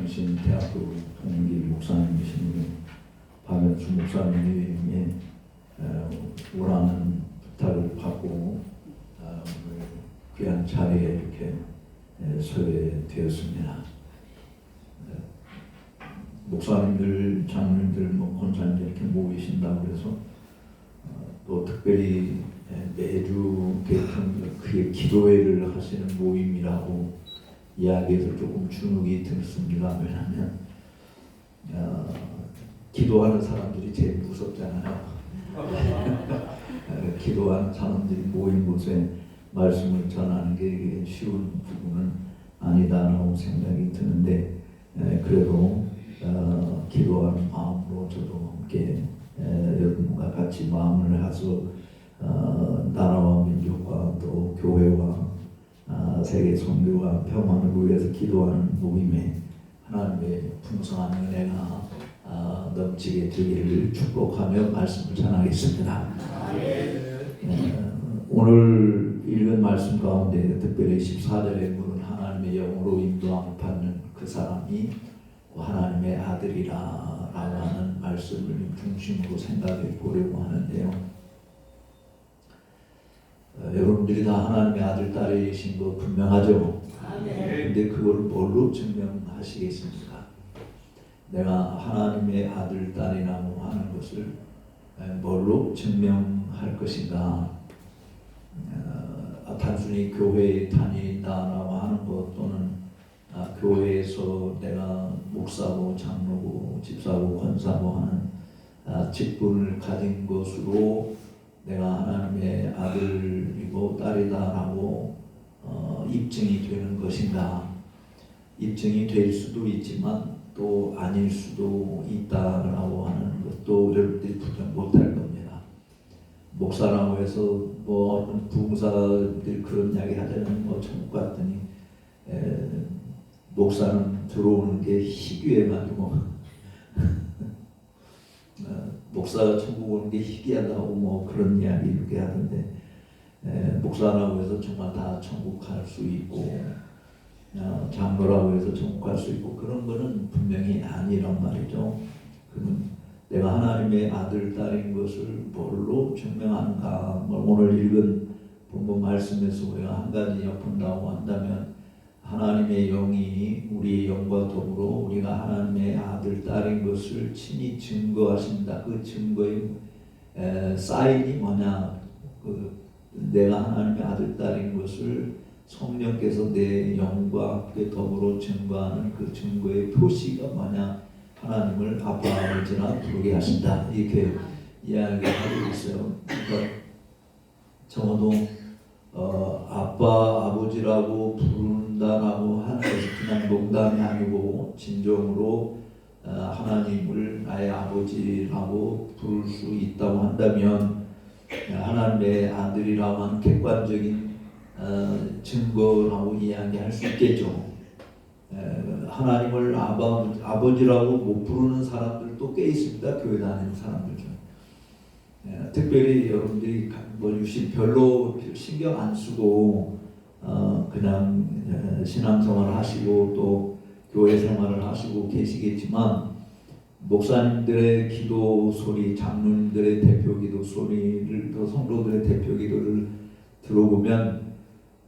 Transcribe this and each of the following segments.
당신 대학교 동기 목사님이신 박연수 목사님의 오라는 부탁을 받고 오늘 귀한 자리에 이렇게 서게 되었습니다. 목사님들, 장로님들, 권사님들 이렇게 모이신다고 해서 또 특별히 매주 그게 기도회를 하시는 모임이라고 이야기해서 조금 주눅이 들습니다. 왜냐하면 기도하는 사람들이 제일 무섭잖아요. 기도하는 사람들이 모인 곳에 말씀을 전하는 게 쉬운 부분은 아니다라고 생각이 드는데 그래도 기도하는 마음으로 저도 함께 여러분과 같이 마음을 해서 나라와 민족과 또 교회와 세계 선교와 평화를 위해서 기도하는 모임에 하나님의 풍성한 은혜가 넘치게 되기를 축복하며 말씀을 전하겠습니다. 오늘 읽은 말씀 가운데 특별히 14절에 물은 하나님의 영으로 인도함을 받는 그 사람이 하나님의 아들이라 라고 하는 말씀을 중심으로 생각해 보려고 하는데요. 여러분들이 다 하나님의 아들, 딸이신 거 분명하죠? 근데 그걸 뭘로 증명하시겠습니까? 내가 하나님의 아들, 딸이라고 하는 것을 뭘로 증명할 것인가? 단순히 교회에 다닌다라고 하는 것 또는 교회에서 내가 목사고 장로고 집사고 권사고 하는 직분을 가진 것으로 내가 하나님의 아들이고 딸이다라고 입증이 되는 것인가? 입증이 될 수도 있지만 또 아닐 수도 있다라고 하는 것도 여러분들이 부정 못할 겁니다. 목사라고 해서 뭐 어떤 부흥사들이 그런 이야기 하자면 뭐 천국 갔더니 목사는 들어오는 게 희귀해가지고 목사가 천국 오는 게 희귀하다고 뭐 그런 이야기 이렇게 하던데 목사라고 해서 정말 다 천국 갈 수 있고 장로라고 해서 천국 갈 수 있고 그런 거는 분명히 아니란 말이죠. 그러면 내가 하나님의 아들, 딸인 것을 뭘로 증명하는가? 오늘 읽은 본문 말씀에서 우리가 한 가지 엿본다고 한다면 하나님의 영이 우리의 영과 더불어 우리가 하나님의 아들, 딸인 것을 친히 증거하신다. 그 증거의 사인이 뭐냐? 내가 하나님의 아들, 딸인 것을 성령께서 내 영과 함께 더불어 증거하는 그 증거의 표시가 뭐냐? 하나님을 아빠, 아버지라 부르게 하신다. 이렇게 이야기하고 있어요. 그러니까 적어도 아빠, 아버지라고 부른다라고 하는 것이 그냥 농담이 아니고 진정으로 하나님을 나의 아버지라고 부를 수 있다고 한다면 하나님의 아들이라고 하는 객관적인 증거라고 이야기할 수 있겠죠. 하나님을 아버지라고 못 부르는 사람들도 꽤 있습니다. 교회 다니는 사람들 중에. 특별히 여러분들이 뭐 유신 별로 신경 안 쓰고 그냥 신앙생활을 하시고 또 교회 생활을 하시고 계시겠지만 목사님들의 기도 소리, 장로님들의 대표 기도 소리를 또 성도들의 대표 기도를 들어보면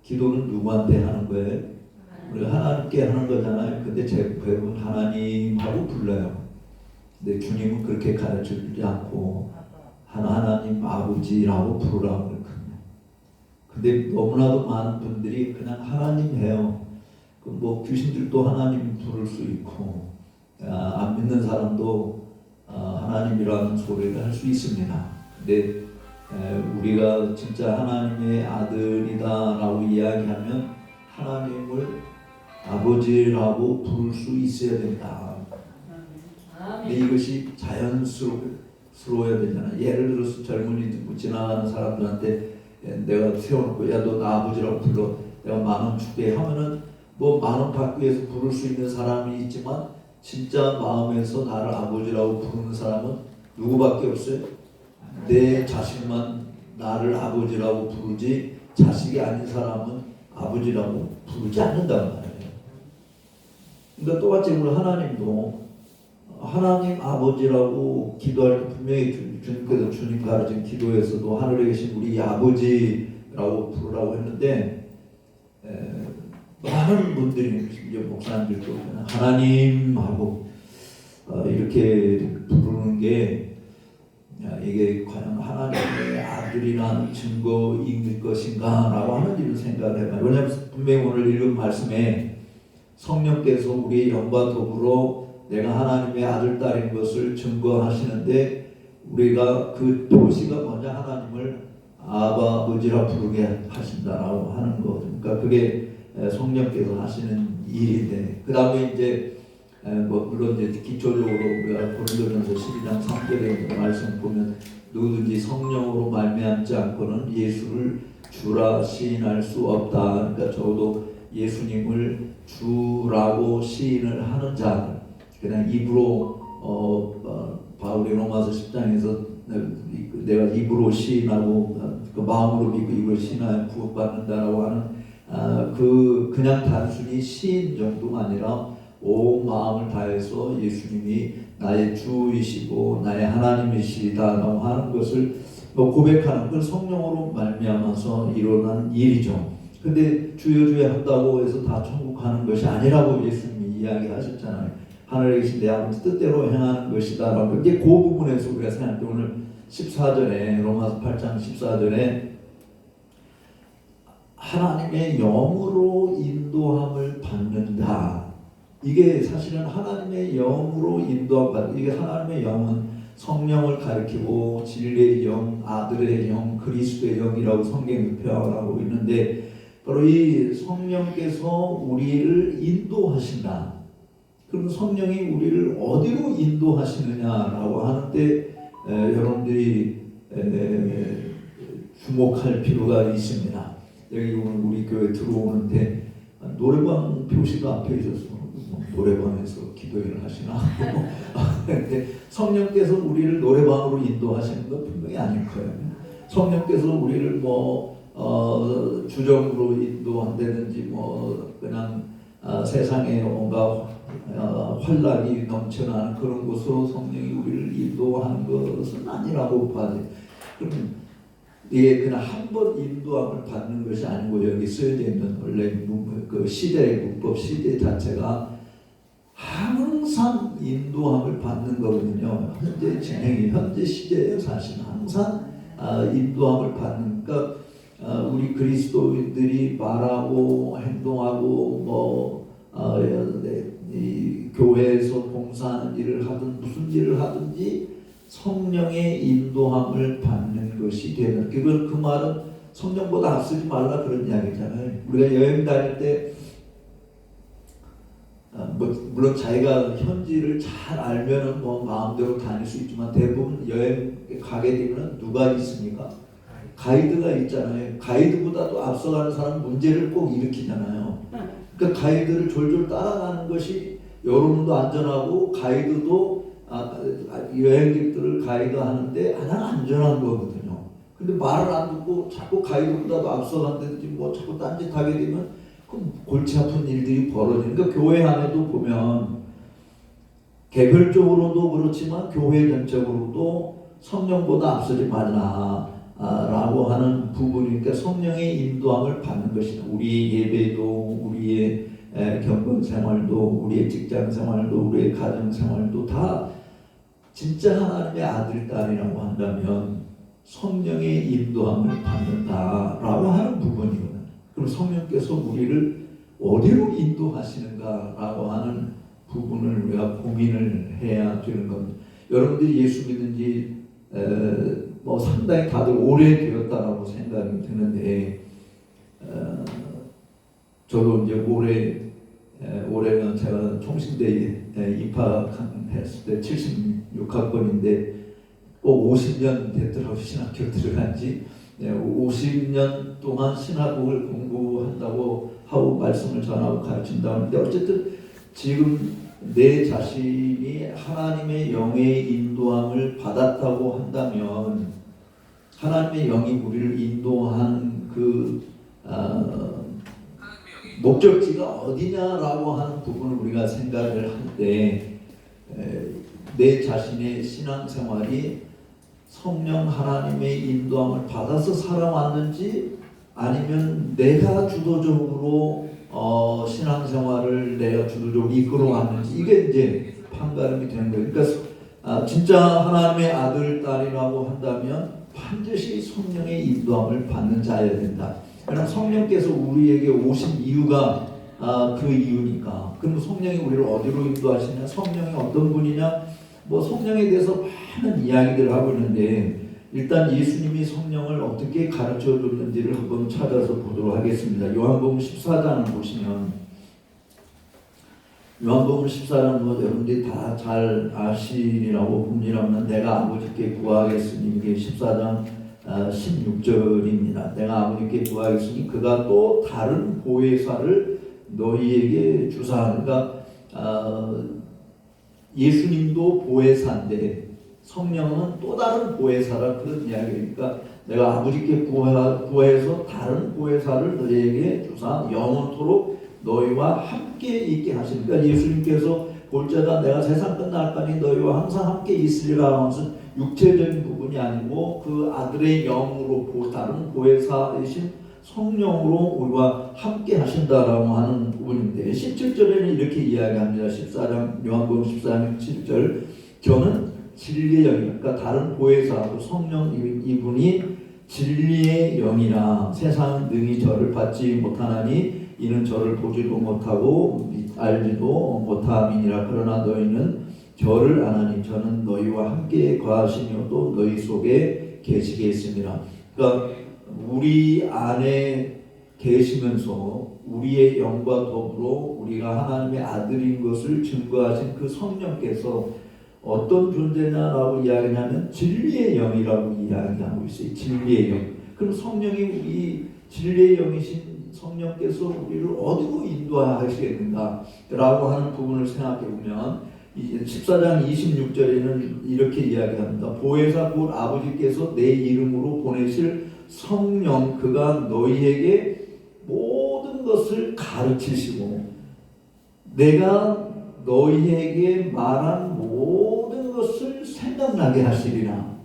기도는 누구한테 하는 거예요? 우리가 하나님께 하는 거잖아요. 근데 대부분 하나님하고 불러요. 근데 주님은 그렇게 가르쳐주지 않고 하나님 아버지라고 부르라고 그러거든요. 근데 너무나도 많은 분들이 그냥 하나님 해요. 뭐 귀신들도 하나님 부를 수 있고 안 믿는 사람도 하나님이라는 소리를 할 수 있습니다. 근데 우리가 진짜 하나님의 아들이다라고 이야기하면 하나님을 아버지라고 부를 수 있어야 된다. 근데 이것이 자연스러워야 되잖아. 예를 들어서 젊은이들 지나가는 사람들한테 내가 세워놓고 야 너 나 아버지라고 불러 내가 10,000원 줄게 하면은 뭐 10,000원 받기 위해서 부를 수 있는 사람이 있지만 진짜 마음에서 나를 아버지라고 부르는 사람은 누구밖에 없어요? 내 자식만 나를 아버지라고 부르지 자식이 아닌 사람은 아버지라고 부르지 않는단 말이에요. 그러니까 똑같이 우리 하나님도 하나님 아버지라고 기도할 때 분명히 주님께서 주님 가르친 기도에서도 하늘에 계신 우리 아버지라고 부르라고 했는데 많은 분들이 심지어 목사님들도 그냥 하나님하고 이렇게 부르는 게 이게 과연 하나님의 아들이라는 증거일 것인가라고 하는지를 생각을 해봐요. 왜냐하면 분명히 오늘 읽은 말씀에 성령께서 우리의 영과 더불어 내가 하나님의 아들, 딸인 것을 증거하시는데 우리가 그 도시가 뭐냐 하나님을 아바, 아버지라 부르게 하신다라고 하는 거. 그러니까 그게 성령께서 하시는 일인데 그 다음에 이제 물론 이제 기초적으로 우리가 고린도전서 12장 3절에 말씀 보면 누구든지 성령으로 말미암지 않고는 예수를 주라 시인할 수 없다. 그러니까 적어도 예수님을 주라고 시인을 하는 자 그냥 입으로 바울이 로마서 10장에서 내가 입으로 시인하고 그 마음으로 믿고 입으로 시인하여 구원받는다라고 하는 그냥 단순히 시인 정도가 아니라 온 마음을 다해서 예수님이 나의 주이시고 나의 하나님이시다라고 하는 것을 고백하는 걸 성령으로 말미암아서 일어난 일이죠. 근데 주여 주여 한다고 해서 다 천국 가는 것이 아니라고 예수님이 이야기하셨잖아요. 하늘에 계신 내 아버지 뜻대로 행하는 것이다라고. 이제 그 부분에서 우리가 생각할 때 오늘 14절에 로마서 8장 14절에 하나님의 영으로 인도함을 받는다. 이게 사실은 하나님의 영으로 인도함, 이게 하나님의 영은 성령을 가리키고 진리의 영, 아들의 영, 그리스도의 영이라고 성경이 표현하고 있는데 바로 이 성령께서 우리를 인도하신다. 그럼 성령이 우리를 어디로 인도하시느냐라고 하는데 여러분들이 주목할 필요가 있습니다. 여기 오늘 우리 교회 들어오는데 노래방 표시가 앞에 있어서 노래방에서 기도회를 하시나? 근데 성령께서 우리를 노래방으로 인도하시는 건 분명히 아닐 거예요. 성령께서 우리를 주정으로 인도한다든지 그냥 세상에 온갖 환락이 넘쳐나는 그런 곳으로 성령이 우리를 인도하는 것은 아니라고 봐야 돼. 그럼 이게 그냥 한 번 인도함을 받는 것이 아니고 여기 쓰여져 있는 원래 그 시대의 문법 시대 자체가 항상 인도함을 받는 거거든요. 현재 진행이 현재 시대에 사실 항상 인도함을 받는. 그러니까 우리 그리스도인들이 말하고 행동하고 이 교회에서 봉사하는 일을 하든 무슨 일을 하든지 성령의 인도함을 받는 것이 되는. 그건 그 말은 성령보다 앞서지 말라 그런 이야기잖아요. 우리가 여행 다닐 때 물론 자기가 현지를 잘 알면은 마음대로 다닐 수 있지만 대부분 여행 가게 되면 누가 있습니까? 가이드가 있잖아요. 가이드보다도 앞서가는 사람 문제를 꼭 일으키잖아요. 그러니까 가이드를 졸졸 따라가는 것이 여러분도 안전하고 가이드도 여행객들을 가이드하는데 가장 안전한 거거든요. 근데 말을 안 듣고 자꾸 가이드보다도 앞서간다든지 자꾸 딴짓하게 되면 그럼 골치 아픈 일들이 벌어지는. 그러니까 교회 안에도 보면 개별적으로도 그렇지만 교회 전적으로도 성령보다 앞서지 말라 라고 하는 부분이니까 성령의 인도함을 받는 것이다. 우리의 예배도 우리의 경건 생활도 우리의 직장 생활도 우리의 가정 생활도 다 진짜 하나님의 아들 딸이라고 한다면 성령의 인도함을 받는다라고 하는 부분이거든요. 그럼 성령께서 우리를 어디로 인도하시는가라고 하는 부분을 우리가 고민을 해야 되는 겁니다. 여러분들이 예수 믿은 지 상당히 다들 오래되었다라고 생각이 드는데 저도 이제 올해는 제가 총신대에 입학했을 때 76학번인데 꼭 50년 됐더라고 신학교 들어간 지. 50년 동안 신학을 공부한다고 하고 말씀을 전하고 가르친다고 하는데 어쨌든 지금 내 자신이 하나님의 영의 인도함을 받았다고 한다면 하나님의 영이 우리를 인도한 그 목적지가 어디냐라고 하는 부분을 우리가 생각을 할 때 내 자신의 신앙생활이 성령 하나님의 인도함을 받아서 살아왔는지 아니면 내가 주도적으로 신앙생활을 내가 주도적으로 이끌어왔는지 이게 이제 판가름이 되는 거예요. 그러니까 진짜 하나님의 아들, 딸이라고 한다면 반드시 성령의 인도함을 받는 자여야 된다. 그럼 성령께서 우리에게 오신 이유가 그 이유니까. 그럼 성령이 우리를 어디로 인도하시냐? 성령이 어떤 분이냐? 뭐 성령에 대해서 많은 이야기들을 하고 있는데 일단 예수님이 성령을 어떻게 가르쳐 줬는지를 한번 찾아서 보도록 하겠습니다. 요한복음 14장을 보시면 요한복음 14장 뭐 여러분들이 다 잘 아시리라고 봅니다만 내가 아버지께 구하겠으니 이게 14장 16절입니다. 내가 아버지께 구하겠으니 그가 또 다른 보혜사를 너희에게 주사. 그러니까 예수님도 보혜사인데 성령은 또 다른 보혜사라 그런 이야기니까 내가 아버지께 구해서 다른 보혜사를 너희에게 주사 영원토록 너희와 함께 있게 하시니까 예수님께서 볼자가 내가 세상 끝날까지 너희와 항상 함께 있으리라 하면서 육체적인 부분이 아니고 그 아들의 영으로 다른 보혜사이신 성령으로 우리와 함께 하신다라고 하는 부분인데 17절에는 이렇게 이야기합니다. 14장 요한복음 14장 7절 저는 진리의 영이니까 그러니까 다른 보혜사 성령 이분이 진리의 영이라 세상은 능히 저를 받지 못하나니 이는 저를 보지도 못하고 알지도 못함이니라. 그러나 너희는 저를 아나니 저는 너희와 함께 거하시며 또 너희 속에 계시겠습니다. 그러니까 우리 안에 계시면서 우리의 영과 더불어 우리가 하나님의 아들인 것을 증거하신 그 성령께서 어떤 존재냐라고 이야기하면 진리의 영이라고 이야기하고 있어요. 진리의 영. 그럼 성령이 우리 진리의 영이신 성령께서 우리를 어디로 인도하시겠는가 라고 하는 부분을 생각해 보면 14장 26절에는 이렇게 이야기합니다. 보혜사 곧 아버지께서 내 이름으로 보내실 성령 그가 너희에게 모든 것을 가르치시고 내가 너희에게 말한 모든 것을 생각나게 하시리라.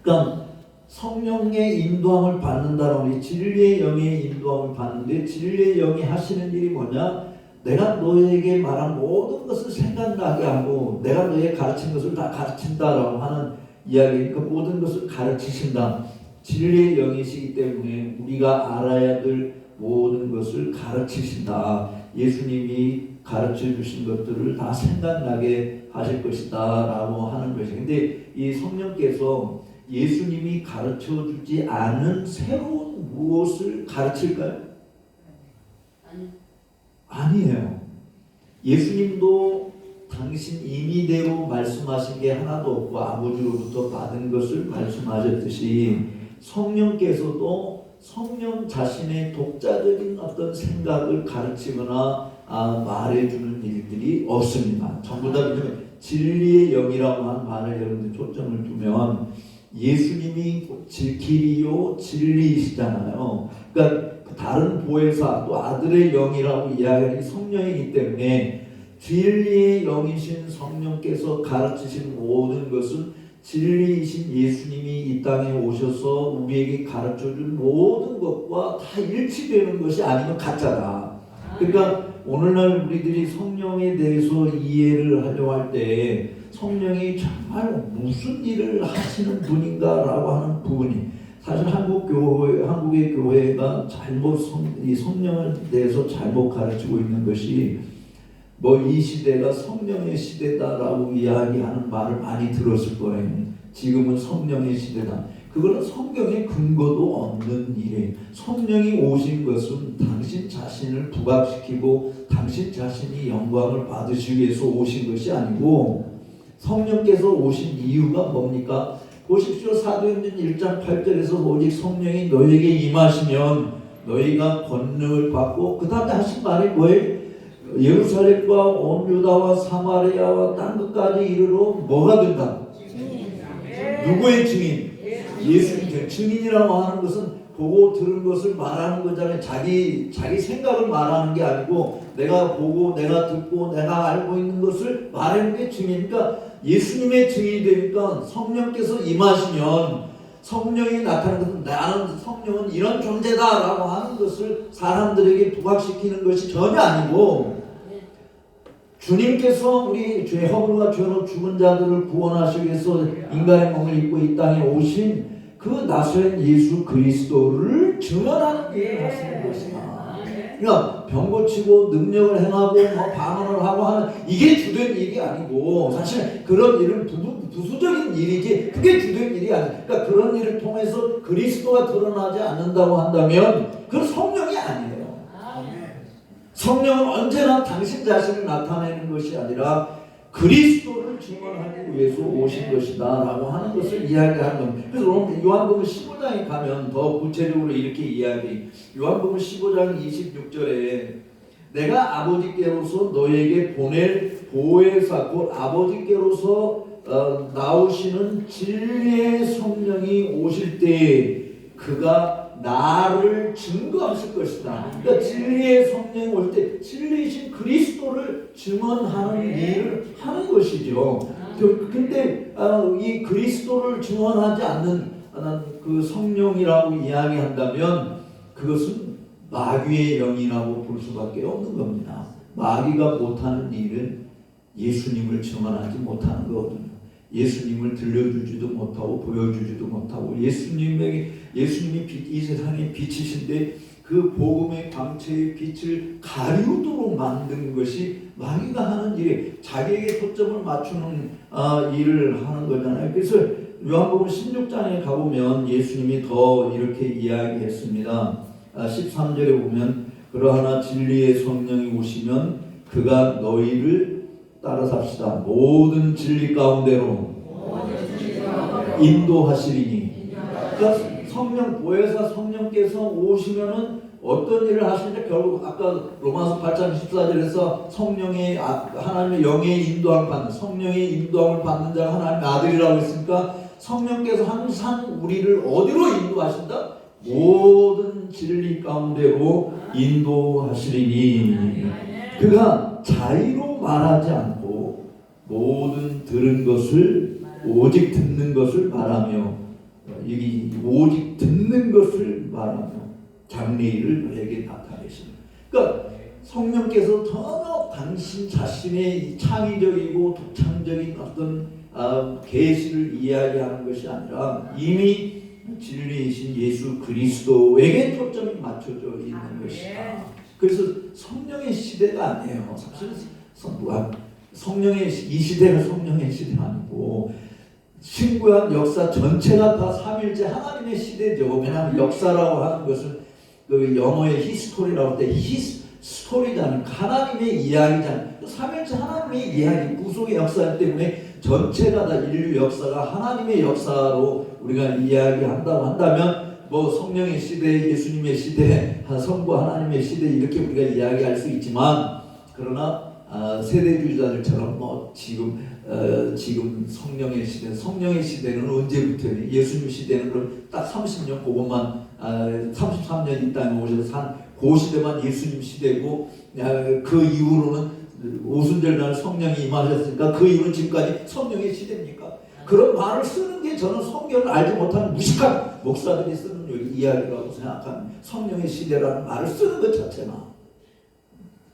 그러니까 성령의 인도함을 받는다라니 진리의 영의 인도함을 받는데 진리의 영이 하시는 일이 뭐냐? 내가 너희에게 말한 모든 것을 생각나게 하고 내가 너희에게 가르친 것을 다 가르친다라고 하는 이야기니까 모든 것을 가르치신다. 진리의 영이시기 때문에 우리가 알아야 될 모든 것을 가르치신다. 예수님이 가르쳐 주신 것들을 다 생각나게 하실 것이다 라고 하는 것이. 근데 이 성령께서 예수님이 가르쳐 주지 않은 새로운 무엇을 가르칠까요? 아니에요. 예수님도 당신 임의대로 말씀하신 게 하나도 없고 아버지로부터 받은 것을 말씀하셨듯이 성령께서도 성령 자신의 독자적인 어떤 생각을 가르치거나 말해주는 일들이 없습니다. 전부 다 진리의 영이라고 한 말을 여러분들 초점을 두면 예수님이 길이요 진리이시잖아요. 그러니까 다른 보혜사 또 아들의 영이라고 이야기하는 성령이기 때문에 진리의 영이신 성령께서 가르치신 모든 것은 진리이신 예수님이 이 땅에 오셔서 우리에게 가르쳐준 모든 것과 다 일치되는 것이 아니면 가짜다. 그러니까 오늘날 우리들이 성령에 대해서 이해를 하려고 할 때 성령이 정말 무슨 일을 하시는 분인가라고 하는 부분이 사실 한국의 교회가 이 성령에 대해서 잘못 가르치고 있는 것이 뭐 이 시대가 성령의 시대다라고 이야기하는 말을 많이 들었을 거예요. 지금은 성령의 시대다. 그거는 성경의 근거도 없는 일이에요. 성령이 오신 것은 당신 자신을 부각시키고 당신 자신이 영광을 받으시기 위해서 오신 것이 아니고 성령께서 오신 이유가 뭡니까? 보십시오. 사도행전 1장 8절에서 오직 성령이 너희에게 임하시면 너희가 권능을 받고 그 다음에 하신 말이 뭐예요? 예루살렘과 온 유다와 사마리아와 땅 끝까지 이르러 뭐가 된다? 누구의 증인? 예수님의 증인이라고 하는 것은 보고 들은 것을 말하는 거잖아요. 자기 생각을 말하는 게 아니고 내가 보고 내가 듣고 내가 알고 있는 것을 말하는 게 증이니까 예수님의 증이 되니까 성령께서 임하시면 성령이 나타나는 것은 나는 성령은 이런 존재다라고 하는 것을 사람들에게 부각시키는 것이 전혀 아니고 주님께서 우리 죄 허물과 죄로 죽은 자들을 구원하시기 위해서 인간의 몸을 입고 이 땅에 오신 그 나사렛 예수 그리스도를 증언하는 일을 하시는 것이다. 그러니까 병 고치고 능력을 행하고 방언을 하고 하는 이게 주된 일이 아니고 사실 그런 일은 부수적인 일이지 그게 주된 일이 아니에요. 그러니까 그런 일을 통해서 그리스도가 드러나지 않는다고 한다면 그건 성령이 아니에요. 성령은 언제나 당신 자신을 나타내는 것이 아니라 그리스도를 증언하기 위해서 오신 것이다 라고 하는 것을 이야기하는 겁니다. 그래서 요한복음 15장에 가면 더 구체적으로 이렇게 이야기, 요한복음 15장 26절에 내가 아버지께로서 너에게 보낼 보혜사 곧 아버지께로서 나오시는 진리의 성령이 오실 때 그가 나를 증거하실 것이다. 그러니까 진리의 성령이 올 때 진리이신 그리스도를 증언하는 일을 하는 것이죠. 근데 이 그리스도를 증언하지 않는 그 성령이라고 이야기한다면 그것은 마귀의 영이라고 볼 수밖에 없는 겁니다. 마귀가 못하는 일은 예수님을 증언하지 못하는 거거든요. 예수님을 들려주지도 못하고 보여주지도 못하고 예수님이 이 세상의 빛이신데 그 복음의 광채의 빛을 가리우도록 만든 것이 마귀가 하는 일에 자기에게 초점을 맞추는 일을 하는 거잖아요. 그래서 요한복음 16장에 가보면 예수님이 더 이렇게 이야기했습니다. 13절에 보면 그러하나 진리의 성령이 오시면 그가 너희를 따라 삽시다. 모든 진리 가운데로 인도하시리니. 그러니까 성령 보혜사 성령께서 오시면은 어떤 일을 하시는지 결국 아까 로마서 8장 14절에서 성령의 하나님의 영의 인도함을 받는 성령의 인도함을 받는 자가 하나님의 아들이라고 했으니까 성령께서 항상 우리를 어디로 인도하신다? 모든 진리 가운데로 인도하시리니. 그가 자의로 말하지 않고 모든 들은 것을 오직 듣는 것을 말하며 여기 오직 듣는 것을 말하며 장래일을 너에게 나타내십니다. 그러니까 성령께서 전혀 당신 자신의 창의적이고 독창적인 어떤 계시를 이야기하는 것이 아니라 이미 진리이신 예수 그리스도에게 초점이 맞춰져 있는 것이다. 그래서 성령의 시대가 아니에요. 사실 성령의 이 시대가 성령의 시대가 아니고 신구약 역사 전체가 다 삼일째 하나님의 시대죠. 왜냐하면 역사라고 하는 것은 그 영어의 히스토리라고 할 때 히스토리잖아요. 하나님의 이야기잖아요. 삼일째 하나님의 이야기, 구속의 역사이기 때문에 전체가 다 인류 역사가 하나님의 역사로 우리가 이야기한다고 한다면 뭐 성령의 시대, 예수님의 시대, 성부 하나님의 시대 이렇게 우리가 이야기할 수 있지만 그러나 세대주의자들처럼 뭐 지금 성령의 시대는 언제부터 예수님 시대는 그럼 딱 30년 그것만 33년 이 땅에 오셔서 그 시대만 예수님 시대고 그 이후로는 오순절 날 성령이 임하셨으니까 그 이후는 지금까지 성령의 시대입니까? 그런 말을 쓰는 게 저는 성경을 알지 못하는 무식한 목사들이 쓰는 이야기라고 생각합니다. 성령의 시대라는 말을 쓰는 것 자체나.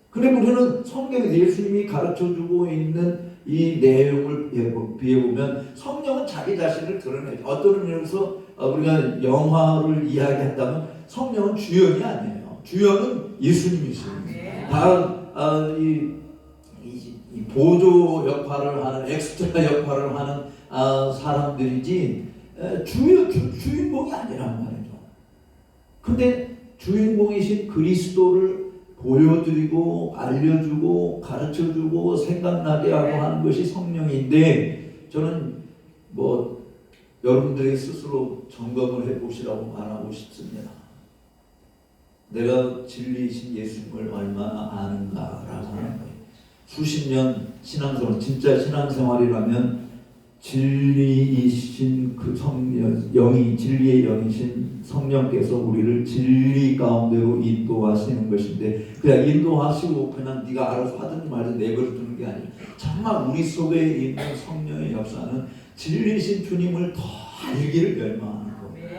그런데 우리는 성경에서 예수님이 가르쳐주고 있는 이 내용을 비해보면 성령은 자기 자신을 드러내죠. 어떤 의미에서 우리가 영화를 이야기한다면 성령은 주연이 아니에요. 주연은 예수님이십니다. 다 이 보조 역할을 하는 엑스트라 역할을 하는 사람들이지 주인공이 아니란 말이죠. 근데 주인공이신 그리스도를 보여드리고 알려주고 가르쳐주고 생각나게 하고 하는 것이 성령인데 저는 뭐 여러분들이 스스로 점검을 해보시라고 말하고 싶습니다. 내가 진리이신 예수님을 얼마나 아는가라고 하는 거예요. 수십 년 신앙생활, 진짜 신앙생활이라면 진리이신 그 영이 진리의 영이신 성령께서 우리를 진리 가운데로 인도하시는 것인데 그냥 인도하시고 그냥 네가 알아서 하든지 말든지 내버려 두는 게 아니라 정말 우리 속에 있는 성령의 역사는 진리이신 주님을 더 알기를 열망하는 겁니다.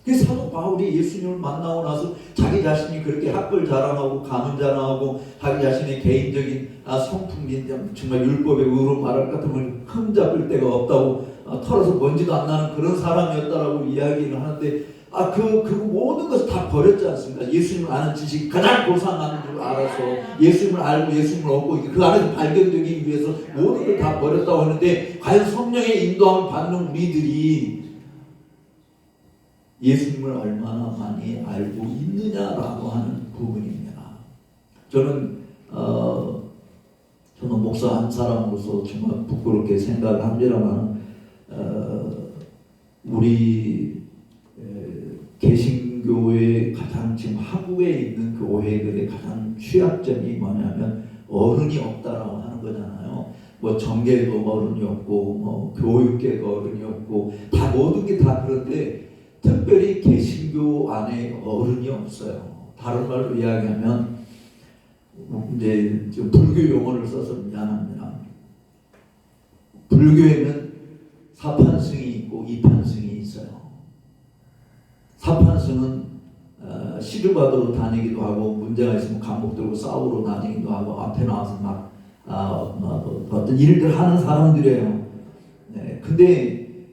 그래서 사도 바울이 예수님을 만나고 나서 자기 자신이 그렇게 학벌 자랑하고 가문 자랑하고 자기 자신의 개인적인 성품이 정말 율법의 의로 말할 것 같으면 흠잡을 데가 없다고 털어서 먼지도 안 나는 그런 사람이었다라고 이야기를 하는데 그 모든 것을 다 버렸지 않습니까? 예수님을 아는 지식이 가장 고상한 줄 알아서 예수님을 알고 예수님을 얻고 그 안에서 발견되기 위해서 모든 걸 다 버렸다고 하는데 과연 성령의 인도함을 받는 우리들이 예수님을 얼마나 많이 알고 있느냐라고 하는 부분입니다. 저는 목사 한 사람으로서 정말 부끄럽게 생각을 합니다만 우리 개신교의 가장 지금 한국에 있는 교회들의 가장 취약점이 뭐냐면 어른이 없다라고 하는 거잖아요. 뭐 정계도 어른이 없고 뭐 교육계가 어른이 없고 다 모든 게 다 그런데 특별히 개신교 안에 어른이 없어요. 다른 말로 이야기하면 이제 좀 불교 용어를 써서 미안합니다. 불교에는 사판승이 있고 이판승이 있어요. 사판승은 시주받으러 다니기도 하고 문제가 있으면 감옥 들고 싸우러 다니기도 하고 앞에 나와서 막 어떤 일들 하는 사람들이에요. 네, 근데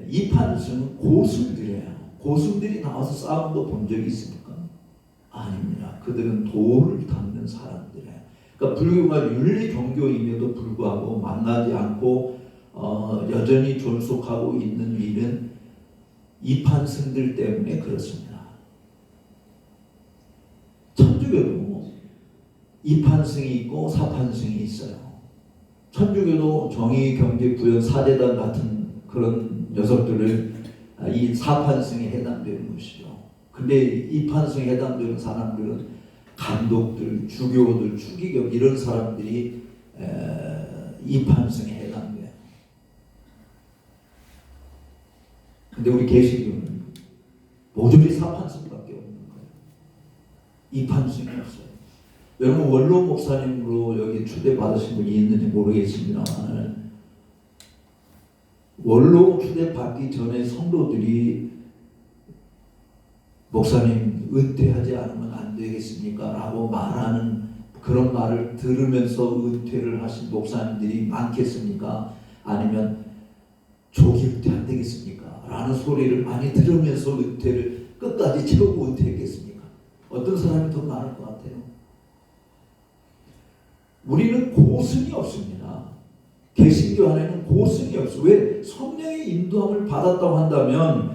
이판승은 고승들이에요. 고승들이 나와서 싸우는 거 본 적이 있습니까? 아닙니다. 그들은 도를 닦는 사람들이에요. 그러니까 불교가 윤리 종교임에도 불구하고 만나지 않고 여전히 존속하고 있는 일은 이판승들 때문에 그렇습니다. 천주교도 이판승이 있고 사판승이 있어요. 천주교도 정의, 경제, 구현, 사제단 같은 그런 녀석들을 이 사판승에 해당되는 것이죠. 근데 이판승에 해당되는 사람들은 감독들, 주교들, 추기경 이런 사람들이 이판승에 해당돼요. 근데 우리 개신교는 모조리 사판승밖에 없는 거예요. 이판승이 없어요. 여러분 원로 목사님으로 여기 초대받으신 분이 있는지 모르겠습니다만 원로 초대받기 전에 성도들이 목사님 은퇴하지 않으면 안 되겠습니까? 라고 말하는 그런 말을 들으면서 은퇴를 하신 목사님들이 많겠습니까? 아니면 조기 은퇴 안 되겠습니까? 라는 소리를 많이 들으면서 은퇴를 끝까지 채우고 은퇴했겠습니까? 어떤 사람이 더 많을 것 같아요? 우리는 고승이 없습니다. 개신교 안에는 고승이 없어요. 왜? 성령의 인도함을 받았다고 한다면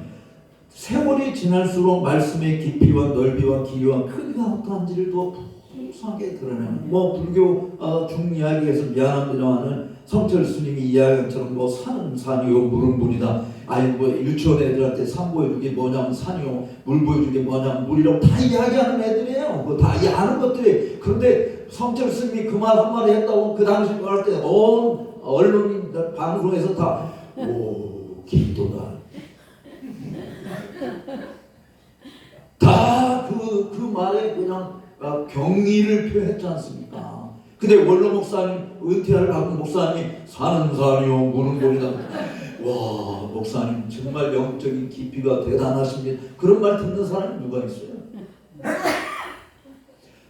세월이 지날수록 말씀의 깊이와 넓이와 길이와 크기가 어떠한지를 더 풍성하게 드러내는 불교 중이야기에서 미안합니다만은 성철 스님이 이야기한 것처럼 산은 산이요 물은 물이다. 아니 유치원 애들한테 산 보여준 게 뭐냐면 산이요 물 보여준 게 뭐냐면 물이라고 다 이야기하는 애들이에요. 그거 다 아는 것들이. 그런데 성철 스님이 그 말 한마디 했다고 그 당시 말할 때 온 언론 방송에서 다 오 기도다. 다 그 말에 그냥 경의를 표했지 않습니까? 근데 원로 목사님 은퇴를 하고 목사님 사는 산이요 물은 물이다. 와 목사님 정말 영적인 깊이가 대단하십니다. 그런 말 듣는 사람이 누가 있어요?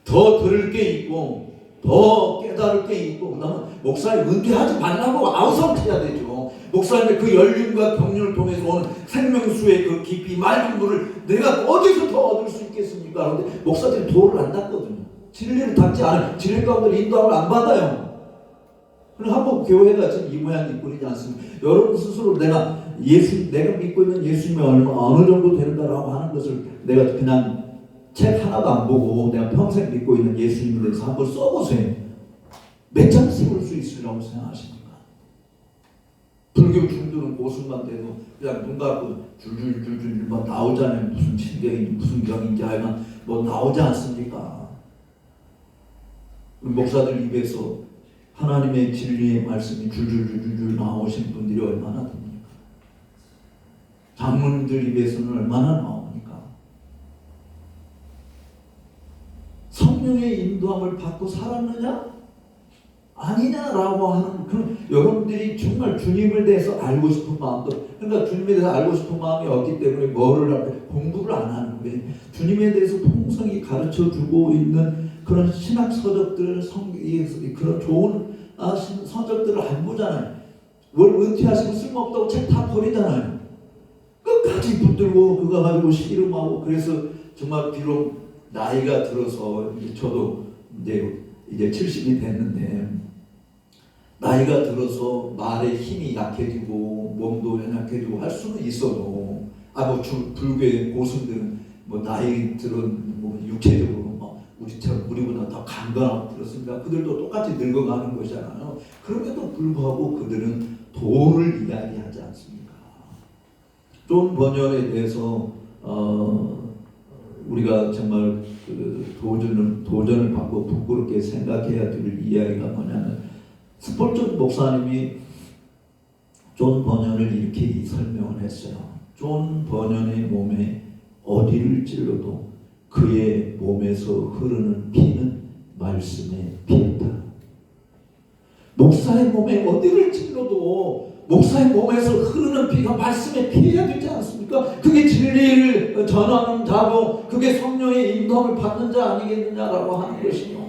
더 들을 게 있고 더 깨달을 게 있고 그다음에 목사님 은퇴하지 말라고 아우성해야 되죠. 목사님의 그 연륜과 경륜을 통해서 오는 생명수의 그 깊이 맑은 물을 내가 어디서 더 얻을 수 있겠습니까? 그런데 목사들이 도를 안 닦거든요. 진리를 닦지 않아요. 진리 가운데 인도함을 안 받아요. 그럼 한국 교회가 지금 이 모양 이 꼴이지 않습니까? 여러분 스스로 내가 믿고 있는 예수님이 어느 정도 되는가라고 하는 것을 내가 그냥 책 하나도 안 보고 내가 평생 믿고 있는 예수님에 대해서 한번 써보세요. 몇 장 세울 수 있으라고 생각하십니까? 불교 중들은 고승만 돼도 그냥 눈 감고 줄줄줄줄 막 나오잖아요. 무슨 신경인지 무슨 경인지 하여간 나오지 않습니까? 목사들 입에서 하나님의 진리의 말씀이 줄줄줄줄 나오신 분들이 얼마나 됩니까? 장로님들 입에서는 얼마나 나옵니까? 성령의 인도함을 받고 살았느냐? 아니냐라고 하는 그런 여러분들이 정말 주님을 대해서 알고 싶은 마음도, 그러니까 주님에 대해서 알고 싶은 마음이 없기 때문에 뭐를 하고 공부를 안 하는 거예요. 주님에 대해서 풍성히 가르쳐 주고 있는 그런 신학 서적들, 그런 좋은 서적들을 안 보잖아요. 뭘 은퇴하시고 쓸모없다고 책 다 버리잖아요. 끝까지 붙들고 그거 가지고 씨름하고. 그래서 정말 비록 나이가 들어서 저도 이제 70이 됐는데, 나이가 들어서 말의 힘이 약해지고 몸도 연약해지고 할 수는 있어도 불교의 고승들은 나이 들은 육체적으로 우리처럼 우리보다 더 강건하고 그렇습니다. 그들도 똑같이 늙어가는 것이잖아요. 그럼에도 불구하고 그들은 도를 이야기하지 않습니까? 존 버년에 대해서 우리가 정말 그 도전을 받고 부끄럽게 생각해야 될 이야기가 뭐냐면, 스폴전 목사님이 존 버년을 이렇게 설명을 했어요. 존 버년의 몸에 어디를 찔러도 그의 몸에서 흐르는 피는 말씀의 피였다. 목사의 몸에 어디를 찔러도 목사의 몸에서 흐르는 피가 말씀의 피해야 되지 않습니까? 그게 진리를 전하는 자고 그게 성령의 인도함을 받는 자 아니겠느냐라고 하는 것이요.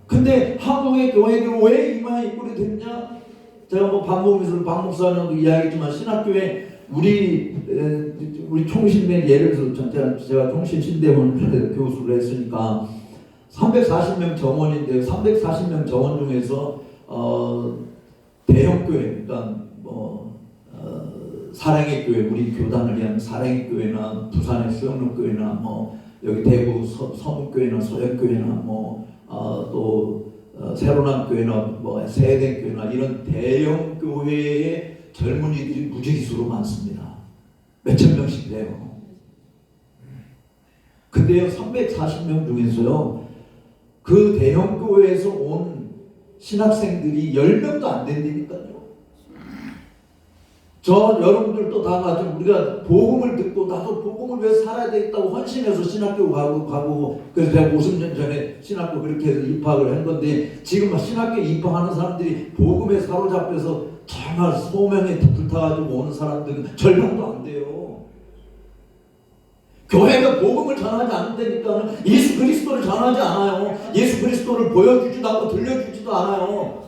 근데 한국의 교회들은 왜 이마에 이꼴이 됐냐? 제가 반복해서 박 목사님도 이야기했지만, 신학교에 우리 총신대, 예를 들어서 제가 총신신대원 교수를 했으니까 340명 정원인데 340명 정원 중에서 대형교회, 그러니까 사랑의 교회, 우리 교단을 위한 사랑의 교회나 부산의 수영로교회나 여기 대구 서문교회나 소영교회나 또 새로남교회나 세대교회나 이런 대형 교회의 젊은이들이 무지기수로 많습니다. 몇천 명씩 돼요. 근데요, 340명 중에서요, 그 대형 교회에서 온 신학생들이 10명도 안 된다니까요. 여러분들도 다 가지고 우리가 복음을 듣고 나도 복음을 왜 살아야 되겠다고 헌신해서 신학교 가고 그래서 제가 50년 전에 신학교 그렇게 해서 입학을 한 건데, 지금 신학교에 입학하는 사람들이 복음에 사로잡혀서 정말 소명에 불타가지고 오는 사람들은 절반도 안 돼요. 교회가 복음을 전하지 않는다니까 예수 그리스도를 전하지 않아요. 예수 그리스도를 보여주지도 않고 들려주지도 않아요.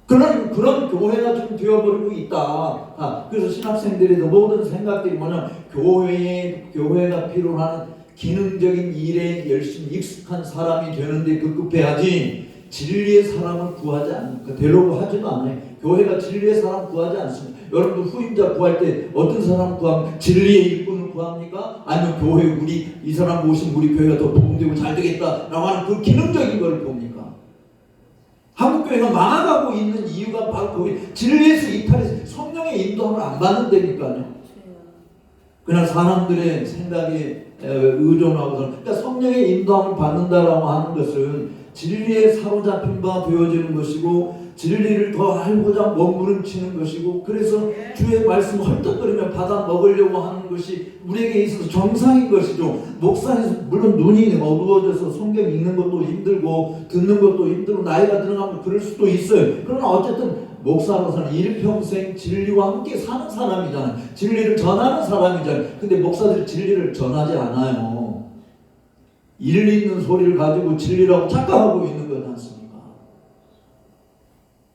그런 교회가 좀 되어버리고 있다. 그래서 신학생들의 모든 생각들이 뭐냐면, 교회가 필요로 하는 기능적인 일에 열심히 익숙한 사람이 되는데 급급해야지, 진리의 사람을 구하지 않으니까 되려고 하지도 않아요. 교회가 진리의 사람 구하지 않습니다. 여러분들 후임자 구할 때 어떤 사람 구합니까? 진리의 일꾼을 구합니까? 아니면 교회 이 사람 모시면 우리 교회가 더 도움되고 잘 되겠다라고 하는 그 기능적인 걸 봅니까? 한국교회가 망해가고 있는 이유가 바로 거기 진리에서 이탈해서 성령의 인도함을 안 받는다니까요. 그냥 사람들의 생각에 의존하고서, 그러니까 성령의 인도함을 받는다라고 하는 것은 진리에 사로잡힌 바 되어지는 것이고, 진리를 더 알고자 몸부림치는 것이고, 그래서 주의 말씀 헐떡거리며 받아 먹으려고 하는 것이 우리에게 있어서 정상인 것이죠. 목사에서 물론 눈이 어두워져서 성경 읽는 것도 힘들고 듣는 것도 힘들고 나이가 들어가면 그럴 수도 있어요. 그러나 어쨌든 목사로서는 일평생 진리와 함께 사는 사람이잖아요. 진리를 전하는 사람이잖아요. 근데 목사들이 진리를 전하지 않아요. 일 있는 소리를 가지고 진리라고 착각하고 있는 것 않습니까?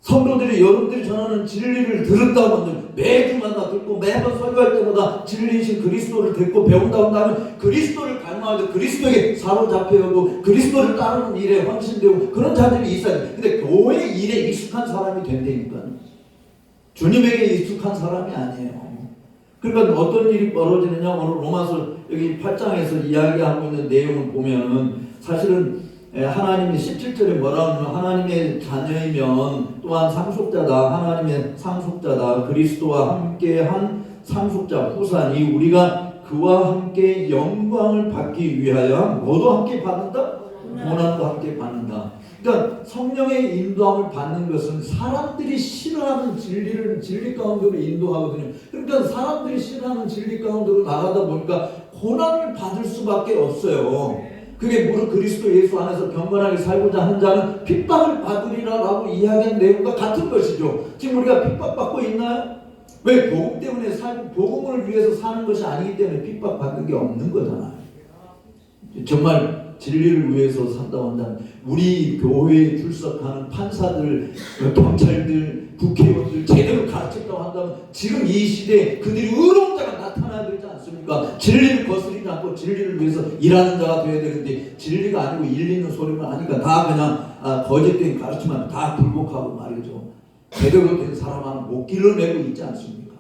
성도들이 여러분들이 전하는 진리를 들었다고 하면 매주마다 듣고 매번 설교할 때마다 진리이신 그리스도를 듣고 배운다고 한다면 그리스도를 갈망하고 그리스도에게 사로잡혀오고 그리스도를 따르는 일에 헌신되고 그런 자들이 있어야 돼. 근데 교회 일에 익숙한 사람이 된다니까요. 주님에게 익숙한 사람이 아니에요. 그러니까 어떤 일이 벌어지느냐, 오늘 로마서 여기 8장에서 이야기하고 있는 내용을 보면 사실은 하나님이 17절에 뭐라 하냐면, 하나님의 자녀이면 또한 상속자다. 하나님의 상속자다. 그리스도와 함께한 상속자 후사니 우리가 그와 함께 영광을 받기 위하여 뭐도 함께 받는다? 고난도 함께 받는다. 그러니까 성령의 인도함을 받는 것은 사람들이 싫어하는 진리 가운데로 인도하거든요. 그러니까 사람들이 싫어하는 진리 가운데로 나가다 보니까 고난을 받을 수밖에 없어요. 그게 무릇 그리스도 예수 안에서 경건하게 살고자 하는 자는 핍박을 받으리라라고 이야기한 내용과 같은 것이죠. 지금 우리가 핍박받고 있나요? 왜? 복음 때문에 복음을 위해서 사는 것이 아니기 때문에 핍박받는 게 없는 거잖아요. 정말 진리를 위해서 산다고 한다면 우리 교회에 출석하는 판사들, 경찰들, 국회의원들 제대로 가르쳤다고 한다면 지금 이 시대에 그들이 의로운 자가 나타나야 되지 않습니까? 진리를 거스리지 않고 진리를 위해서 일하는 자가 되어야 되는데 진리가 아니고 일 있는 소리만 하니까 다 그냥 거짓된 가르치면 다 굴복하고 말이죠. 제대로 된 사람 하나 못 길러내고 있지 않습니까?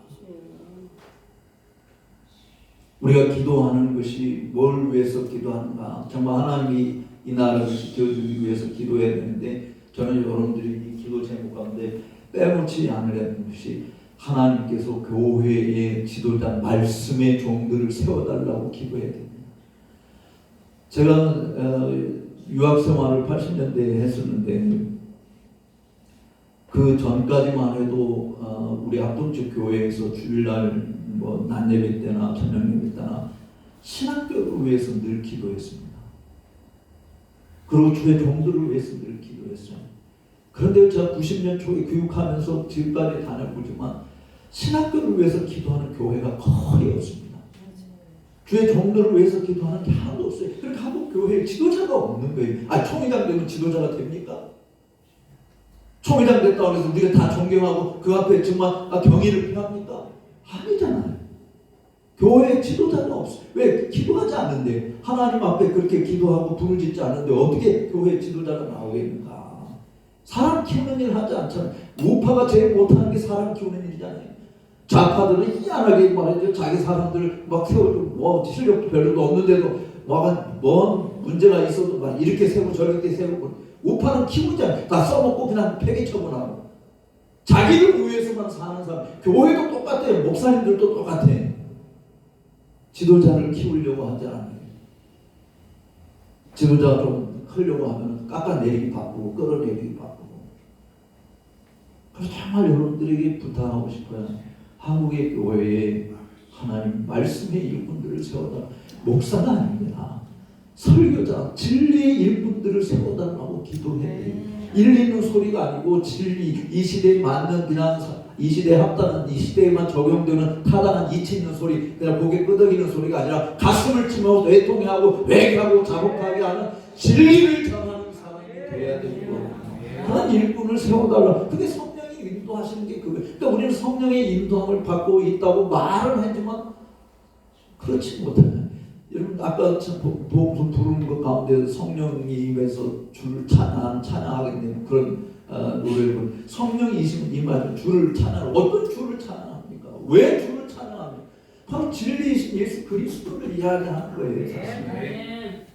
우리가 기도하는 것이 뭘 위해서 기도하는가? 정말 하나님이 이 나라를 지켜주기 위해서 기도해야 되는데 저는 여러분들이 이 기도 제목 가운데 빼놓지 않으려는 것이 하나님께서 교회의 지도자 말씀의 종들을 세워달라고 기도해야 됩니다. 제가 유학생활을 80년대에 했었는데 그 전까지만 해도 우리 앞동쪽 교회에서 주일날 낮 예배 때나 저녁 예배 때나 신학교를 위해서 늘 기도했습니다. 그리고 주의 종들을 위해서 늘 기도했어요. 그런데 제가 90년 초에 교육하면서 지금까지 다녀보지만 신학교를 위해서 기도하는 교회가 거의 없습니다. 주의 종들을 위해서 기도하는 게 하나도 없어요. 그러니까 한국 교회에 지도자가 없는 거예요. 총회장 되면 지도자가 됩니까? 총회장 됐다고 해서 우리가 다 존경하고 그 앞에 정말 경의를 표합니까? 아니잖아요. 교회에 지도자가 없어요. 왜? 기도하지 않는데 하나님 앞에 그렇게 기도하고 불을 짓지 않는데 어떻게 교회 지도자가 나오겠는가? 사람 키우는 일 하지 않잖아요. 우파가 제일 못하는 게 사람 키우는 일이잖아요. 좌파들은 희한하게 말이죠. 자기 사람들 막 세우고 실력도 별로도 없는데도 뭔 문제가 있어도 막 이렇게 세우고 저렇게 세우고 우파는 키우지 않아요. 다 써먹고 그냥 폐기 처분하고 자기를 위해서만 사는 사람. 교회도 똑같아요. 목사님들도 똑같아요. 지도자를 키우려고 하지 않아요. 지도자가 좀 크려고 하면 깎아내리기 바쁘고 끌어내리기 바쁘고. 그래서 정말 여러분들에게 부탁하고 싶어요. 한국의 교회에 하나님 말씀의 일꾼들을 세워달라. 목사가 아닙니다. 설교자, 진리의 일꾼들을 세워달라고 기도해야 돼요. 일 있는 소리가 아니고 진리, 이 시대에 맞는 그냥 이 시대에 합당한 이 시대에만 적용되는 타당한 이치 있는 소리, 그냥 고개 끄덕이는 소리가 아니라 가슴을 치며 외통하고 외교하고 자복하게 하는 진리를 전하는 사람이 되어야 되고 그런 일꾼을 세워달라. 그게 성령이 인도하시는 게 그거예요. 그러니까 우리는 성령의 인도함을 받고 있다고 말은 하지만 그렇지 못해요. 여러분 아까 복음 부르는 것 가운데 성령이 임해서 주를 찬양하게 되는 그런 노래를 성령이 임하면 주를 찬양. 어떤 주를 찬양합니까? 왜 주를 찬양합니까? 바로 진리이신 예수 그리스도를 이야기하는 거예요. 사실.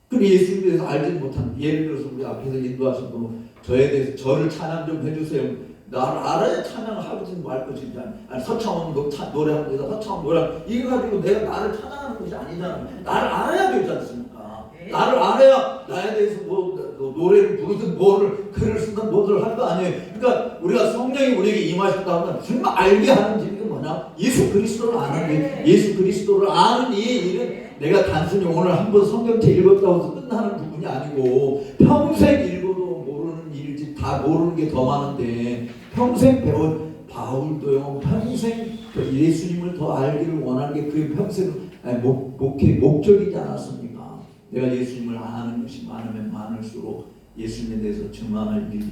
그 예수에 대해서 알지 못한 예를 들어서 우리 앞에서 인도하신 분 저에 대해서 저를 찬양 좀 해주세요. 나를 알아야 찬양을 하지 말 것이지. 아니 서창원 노래하는 데다 서창원 노래 이거 가지고 내가 나를 찬양하는 것이 아니잖아. 나를 알아야 되지 않습니까? 나를 알아야 나에 대해서 노래를 부르든 뭐를 글을 쓰든 뭐를 할 거 아니에요. 그러니까 우리가 성령이 우리에게 임하셨다 하면 정말 알게 하는 일이 뭐냐? 예수 그리스도를 아는 일. 예수 그리스도를 아는 이 일은 내가 단순히 오늘 한번 성경책 읽었다고 해서 끝나는 부분이 아니고 평생 읽어도 모르는 일이지 다 모르는 게 더 많은데 평생 배운 바울도요 평생 예수님을 더 알기를 원하는 게 그의 평생 목적이지 않았습니까? 내가 예수님을 아는 것이 많으면 많을수록 예수님에 대해서 증언할 일이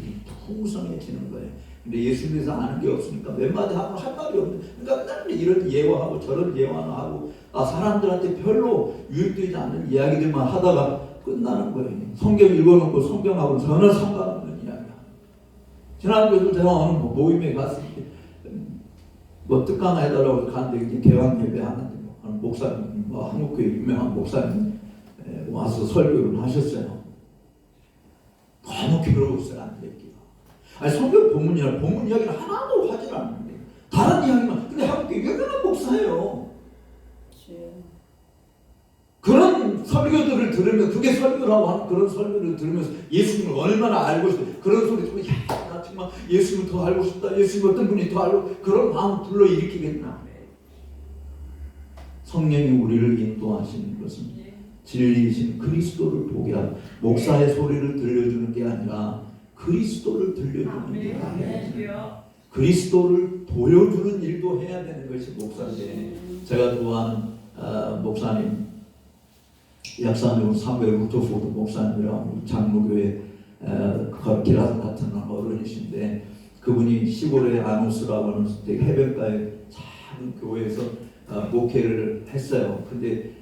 풍성해지는 거예요. 근데 예수님에 대해서 아는 게 없으니까 몇 마디 하면 할 말이 없는. 그러니까 이런 예화하고 저런 예화는 하고 사람들한테 별로 유익되지 않는 이야기들만 하다가 끝나는 거예요. 성경 읽어놓고 성경하고 전혀 상관없는 이야기야. 지난주에도 제가 어느 모임에 갔을 때 뜻강 해달라고 가는데 이제 개강 예배 하는데 목사님, 한국교회 유명한 목사님 와서 설교를 하셨어요. 너무 괴로웠어요. 안 듣기가. 아니 성경 본문 이야기는 하나도 하질 않는데 다른 이야기만. 근데 한국교회 유명한 목사예요. 그런 설교들을 들으면 그게 설교라고 하는 그런 설교를 들으면서 예수님을 얼마나 알고 싶어 그런 소리 듣고 나 정말 예수님을 더 알고 싶다. 예수님 어떤 분이 더 알고 그런 마음을 불러일으키겠나. 성령이 우리를 인도하시는 것은 진리이신 그리스도를 보게 하고 목사의 소리를 들려주는 게 아니라 그리스도를 들려주는 게 아니라 그리스도를 보여주는 일도 해야 되는 것이 목사인데 제가 좋아하는 목사님 약사님 사무엘 루터포드 목사님이라고 장로교회 기라사 같은 어른이신데 그분이 시골의 아노스라고 하는 해변가의 작은 교회에서 목회를 했어요. 근데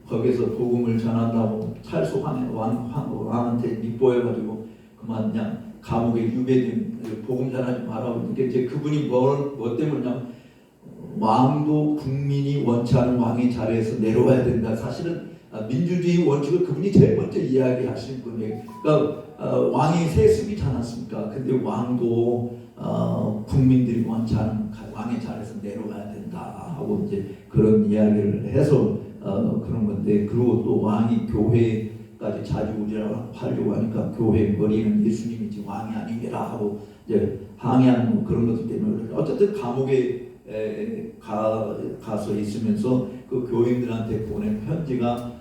거기서 복음을 전한다고 찰수 왕한테 밉보여가지고 그냥 감옥에 유배된 복음 전하지 말라고. 그러니까 이제 그분이 뭐 때문이냐 왕도 국민이 원치 않은 왕의 자리에서 내려와야 된다. 사실은 민주주의 원칙을 그분이 제일 먼저 이야기하신 분이에요. 그러니까 왕이 세습이지 않았습니까? 근데 왕도 국민들이 원치 않은 왕의 자리에서 내려가야 된다 하고 이제 그런 이야기를 해서 그런 건데 그리고 또 왕이 교회까지 자주우지라고 하려고 하니까 교회 머리는 예수님이지 왕이 아니라 하고 이제 항의하는 그런 것들 때문에 어쨌든 감옥에 가서 있으면서 그 교인들한테 보낸 편지가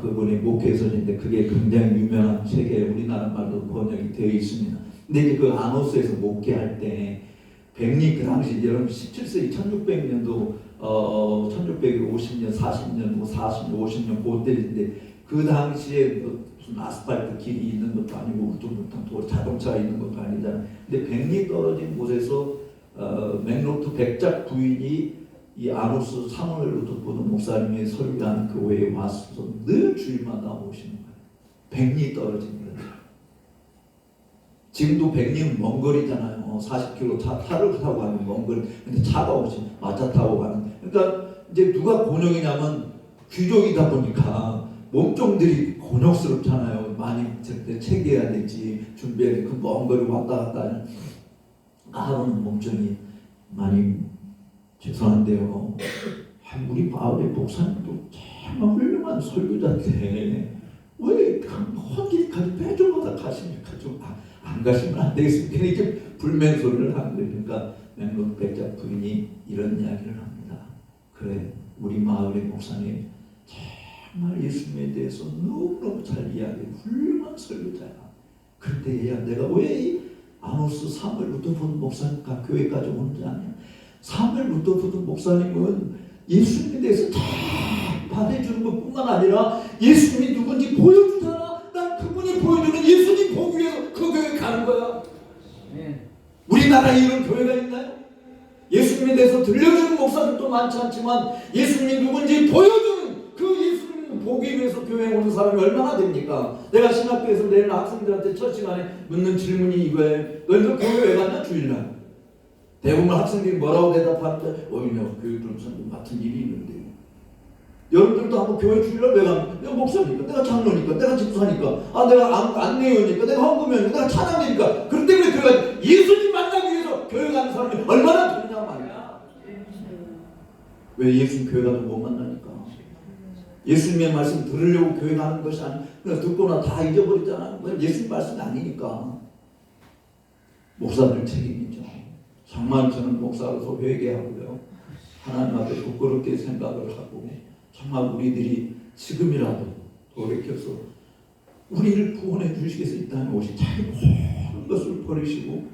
그분의 목회서인데 그게 굉장히 유명한 책에 우리나라 말로 번역이 되어 있습니다. 근데 이제 그 아노스에서 목회할 때 백리 그 당시 여러분 17세기 1600년도 1650년 40년 뭐 40년 50년 그때인데 그 당시에 무슨 아스팔트 길이 있는 것도 아니고 울퉁불퉁 자동차가 있는 것도 아니잖아요. 근데 백리 떨어진 곳에서 맥로트 백작 부인이 이 아노스 사무엘 루터포드 목사님의 설교한 교회에 와서 늘 주일마다 오시는 거예요. 백리 떨어진 거예요. 지금도 백리는 먼 거리잖아요. 40km 차를 타고 가는 먼 거리. 근데 차가 없이 마차 타고 가는. 그러니까 이제 누가 곤욕이냐면 귀족이다 보니까 몸종들이 곤욕스럽잖아요. 많이 챙겨야 되지 준비해야 돼. 그 먼 거리 왔다 갔다 하는 몸종이 많이 죄송한데요. 우리 마을의 목사님도 정말 훌륭한 설교자인데 왜 헛길까지 빼줘마다 가십니까? 좀 안 가시면 안 되겠습니까? 이렇게 불멘 소리를 하는 거예요. 그러니까 맥론 백작 부인이 이런 이야기를 합니다. 그래, 우리 마을의 목사님 정말 예수님에 대해서 너무너무 잘 이야기해. 훌륭한 설교자야. 그런데 얘야 내가 왜 아노스 사무엘 루터포드 목사님 교회까지 오는지 아냐? 사무엘 루터포드 목사님은 예수님에 대해서 잘 말해주는 것뿐만 아니라 예수님이 누군지 보여주잖아. 난 그분이 보여주는 예수님 보기 위해서 그 교회 가는 거야. 우리나라에 이런 교회가 있나요? 예수님에 대해서 들려주는 목사들도 많지 않지만 예수님이 누군지 보여주는 그 예수님 보기 위해서 교회에 오는 사람이 얼마나 됩니까? 내가 신학교에서 내일 학생들한테 첫 시간에 묻는 질문이 이거예요. 너희들 교회 왜 갔냐? 주일날. 대부분 학생들이 뭐라고 대답하는데 교육 전사님 같은 일이 있는데 여러분들도 한번 교회 주일날 왜 가면 내가 목사니까 내가 장로니까 내가 집사니까 내가 안내원이니까 내가 헌금이니까 내가 찬양이니까 그렇기 때문에 교회가 예수님 만나기 위해서 교회 가는 사람이 얼마나 되느냐 말이야. 왜 예수님 교회 가도 못 만나니까 예수님의 말씀 들으려고 교회 가는 것이 아니고 그냥 듣거나 다 잊어버리잖아. 예수님 말씀이 아니니까 목사들 책임이죠. 정말 저는 목사로서 회개하고요. 하나님 앞에 부끄럽게 생각을 하고 정말 우리들이 지금이라도 돌이켜서 우리를 구원해 주시겠어 이 땅에 오신 자기 모든 것을 버리시고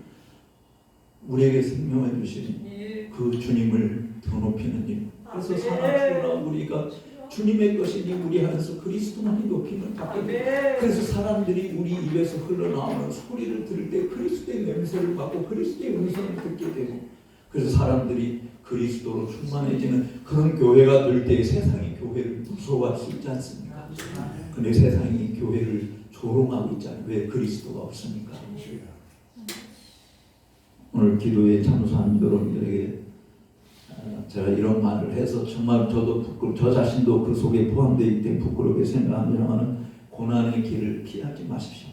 우리에게 생명해 주신 그 주님을 더 높이는 일. 그래서 살아주나 우리가 주님의 것이니 우리 안에서 그리스도만이 높임을 받게 돼. 그래서 사람들이 우리 입에서 흘러나오는 소리를 들을 때 그리스도의 냄새를 맡고 그리스도의 음성을 듣게 되고 그래서 사람들이 그리스도로 충만해지는 그런 교회가 될 때 세상이 교회를 무서워할 수 있지 않습니까? 근데 세상이 교회를 조롱하고 있잖아요. 왜? 그리스도가 없으니까. 오늘 기도에 참석한 여러분들에게 제가 이런 말을 해서 정말 저도 저 자신도 그 속에 포함되어 있기 때문에 부끄럽게 생각합니다만 고난의 길을 피하지 마십시오.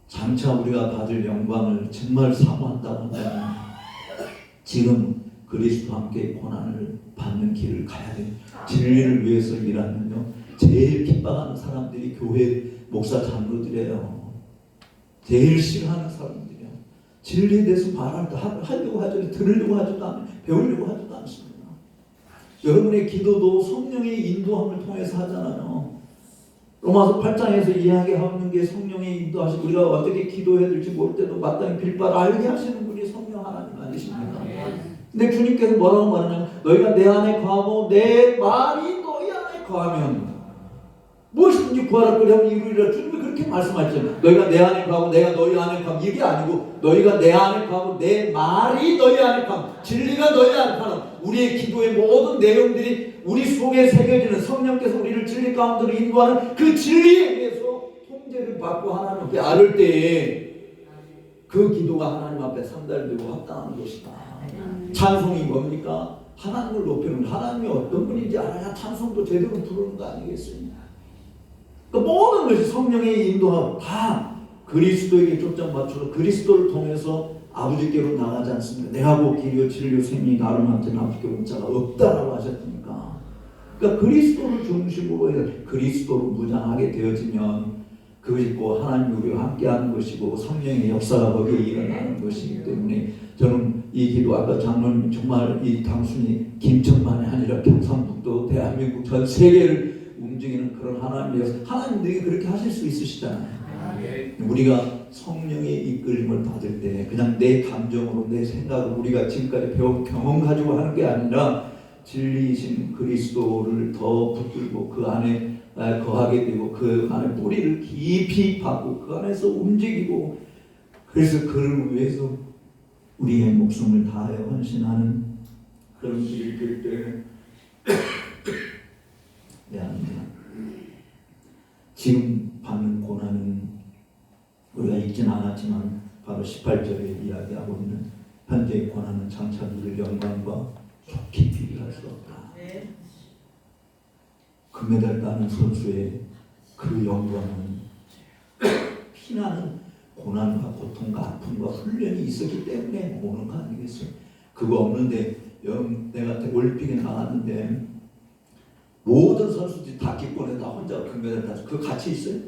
장차 우리가 받을 영광을 정말 사모한다고 한다면 지금 그리스도와 함께 고난을 받는 길을 가야 돼요. 진리를 위해서 일하면요 제일 핍박하는 사람들이 교회 목사 장로들이에요. 제일 싫어하는 사람들이에요. 진리에 대해서 하려고 하지, 들으려고 하지도 않아요. 배우려고 하지도 않습니다. 여러분의 기도도 성령의 인도함을 통해서 하잖아요. 로마서 8장에서 이야기하고 있는 게 성령의 인도하시고 우리가 어떻게 기도해야 될지 모를 때도 마땅히 빌바를 알게 하시는 분이 성령 하나님 아니십니까? 근데 주님께서 뭐라고 말하냐면 너희가 내 안에 거하고 내 말이 너희 안에 거하면 무엇이든지 구하라 그러면 이루리라. 주님이 그렇게 말씀하셨잖아요. 너희가 내 안에 거하고 내가 너희 안에 거하면 이게 아니고 너희가 내 안에 거하고 내 말이 너희 안에 거하면 진리가 너희 안에 거하면 우리의 기도의 모든 내용들이 우리 속에 새겨지는 성령께서 우리를 진리 가운데로 인도하는 그 진리에 의해서 통제를 받고 하나님 앞에 아를 때에 그 기도가 하나님 앞에 상달되고 합당한 것이다. 찬송이 뭡니까? 하나님을 높이는 것. 하나님이 어떤 분인지 알아야 찬송도 제대로 부르는 거 아니겠습니까? 그러니까 모든 것이 성령의 인도하고 다 그리스도에게 초점 맞춰서 그리스도를 통해서 아버지께로 나가지 않습니다. 내가 곧 길이요 진리요 생명이 나를 맡은 아버지께 온 자가 없다라고 하셨으니까. 그러니까 그리스도를 중심으로 해서 그리스도로 무장하게 되어지면 그것이 곧 하나님 우리와 함께하는 것이고 성령의 역사가 거기에 일어나는 것이기 때문에 저는 이 기도 아까 장로님 정말 이 단순히 김천만이 아니라 경상북도 대한민국 전 세계를 움직이는 그런 하나님의 역사. 하나님들이 그렇게 하실 수 있으시잖아요. 우리가 성령의 이끌림을 받을 때 그냥 내 감정으로 내 생각으로 우리가 지금까지 배운 경험 가지고 하는 게 아니라 진리이신 그리스도를 더 붙들고 그 안에 거하게 되고 그 안에 뿌리를 깊이 박고 그 안에서 움직이고 그래서 그를 위해서 우리의 목숨을 다하여 헌신하는 그런 길을 길 때 지금 받는 고난은 우리가 읽진 않았지만 바로 18절에 이야기하고 있는 현재의 고난은 장차 누릴 영광과 좋게 비교할 수 없다. 금메달 따는 선수의 그 영광은 피나는 고난과 고통과 아픔과 훈련이 있었기 때문에 오는 거 아니겠어요? 그거 없는데 내가 올림픽에 나갔는데 모든 선수들이 다 기권해 다 혼자 금메달 따서 그 같이 있어요?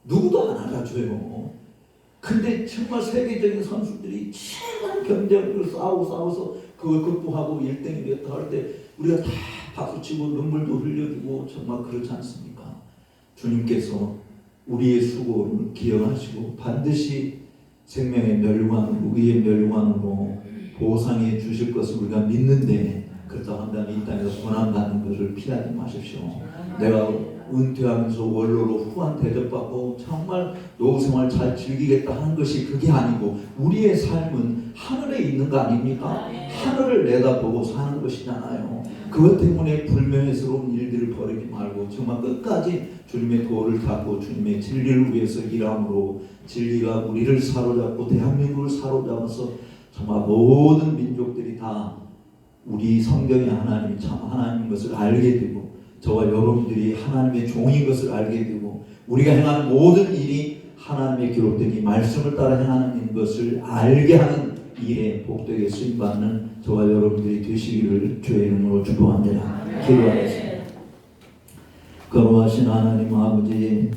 누구도 안 알아줘요. 근데 정말 세계적인 선수들이 치열한 경쟁을 싸워서 그걸 극복하고 1등이 됐다 할 때 우리가 다 박수치고 눈물도 흘려주고 정말 그렇지 않습니까? 주님께서 우리의 수고를 기억하시고 반드시 생명의 멸류관으로 의의 멸류관으로 보상해 주실 것을 우리가 믿는데 그렇다고 한다면 이 땅에서 고난받는 것을 피하지 마십시오. 내가 은퇴하면서 원로로 후한 대접받고 정말 노후생활 잘 즐기겠다 하는 것이 그게 아니고 우리의 삶은 하늘에 있는 거 아닙니까? 하늘을 내다보고 사는 것이잖아요. 그것 때문에 불명예스러운 일들을 벌이지 말고 정말 끝까지 주님의 도를 닦고 주님의 진리를 위해서 일함으로 진리가 우리를 사로잡고 대한민국을 사로잡아서 정말 모든 민족들이 다 우리 성경의 하나님이 참 하나님인 것을 알게 되고 저와 여러분들이 하나님의 종인 것을 알게 되고 우리가 행하는 모든 일이 하나님의 기록된 이 말씀을 따라 행하는 것을 알게 하는 일에 복되게 쓰임받는 저와 여러분들이 되시기를 주의 이름으로 축복합니다. 기도하겠습니다. 거룩하신 하나님 아버지